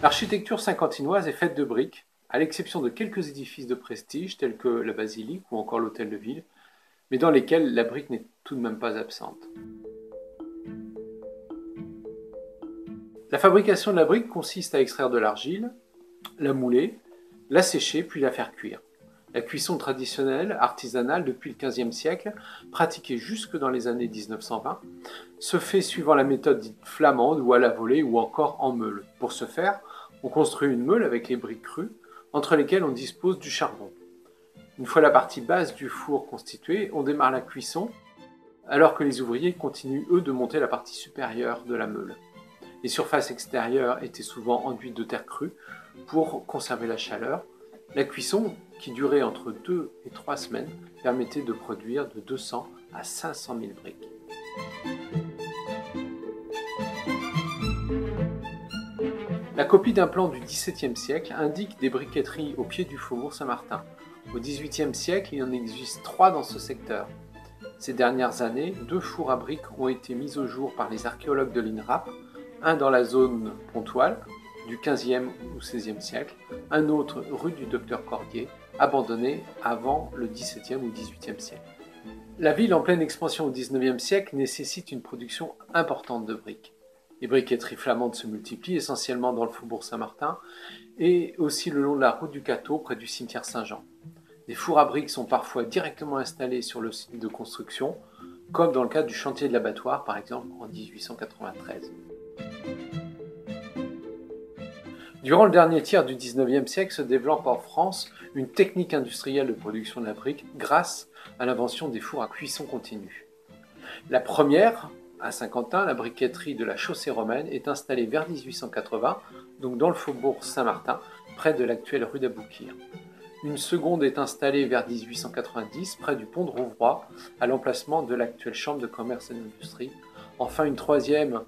L'architecture saint-quentinoise est faite de briques, à l'exception de quelques édifices de prestige tels que la basilique ou encore l'hôtel de ville, mais dans lesquels la brique n'est tout de même pas absente. La fabrication de la brique consiste à extraire de l'argile, la mouler, la sécher puis la faire cuire. La cuisson traditionnelle, artisanale depuis le XVe siècle, pratiquée jusque dans les années 1920, se fait suivant la méthode dite flamande ou à la volée ou encore en meule. Pour ce faire, on construit une meule avec les briques crues, entre lesquelles on dispose du charbon. Une fois la partie basse du four constituée, on démarre la cuisson, alors que les ouvriers continuent eux de monter la partie supérieure de la meule. Les surfaces extérieures étaient souvent enduites de terre crue pour conserver la chaleur. La cuisson, qui durait entre 2 et 3 semaines, permettait de produire de 200 à 500 000 briques. La copie d'un plan du XVIIe siècle indique des briqueteries au pied du faubourg Saint-Martin. Au XVIIIe siècle, il en existe 3 dans ce secteur. Ces dernières années, 2 fours à briques ont été mis au jour par les archéologues de l'INRAP, un dans la zone Pontoise, du XVe ou XVIe siècle, un autre rue du Docteur Cordier, abandonné avant le XVIIe ou XVIIIe siècle. La ville en pleine expansion au XIXe siècle nécessite une production importante de briques. Les briqueteries flamandes se multiplient essentiellement dans le faubourg Saint-Martin et aussi le long de la route du Cateau près du cimetière Saint-Jean. Des fours à briques sont parfois directement installés sur le site de construction, comme dans le cas du chantier de l'abattoir par exemple en 1893. Durant le dernier tiers du XIXe siècle se développe en France une technique industrielle de production de la brique grâce à l'invention des fours à cuisson continue. La première, à Saint-Quentin, la briqueterie de la Chaussée Romaine, est installée vers 1880, donc dans le faubourg Saint-Martin, près de l'actuelle rue d'Aboukir. Une seconde est installée vers 1890, près du pont de Rouvroy, à l'emplacement de l'actuelle chambre de commerce et d'industrie. Enfin, une troisième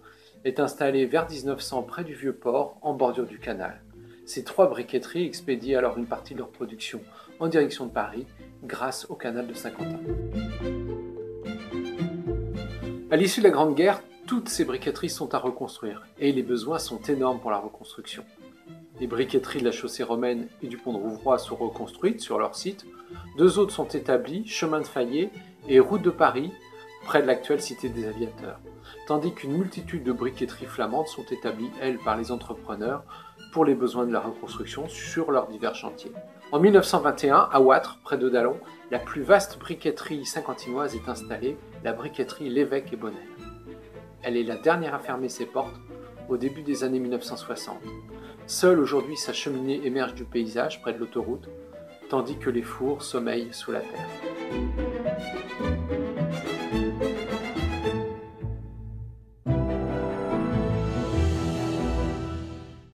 est installée vers 1900 près du Vieux-Port, en bordure du canal. Ces 3 briqueteries expédient alors une partie de leur production en direction de Paris, grâce au canal de Saint-Quentin. À l'issue de la Grande Guerre, toutes ces briqueteries sont à reconstruire, et les besoins sont énormes pour la reconstruction. Les briqueteries de la Chaussée Romaine et du pont de Rouvroy sont reconstruites sur leur site. 2 autres sont établies, chemin de Fayet et route de Paris, près de l'actuelle cité des Aviateurs, tandis qu'une multitude de briqueteries flamandes sont établies, elles, par les entrepreneurs pour les besoins de la reconstruction sur leurs divers chantiers. En 1921, à Ouatre, près de Dallon, la plus vaste briqueterie saint-quentinoise est installée, la briqueterie L'évêque et Bonnet. Elle est la dernière à fermer ses portes au début des années 1960. Seule aujourd'hui sa cheminée émerge du paysage près de l'autoroute, tandis que les fours sommeillent sous la terre.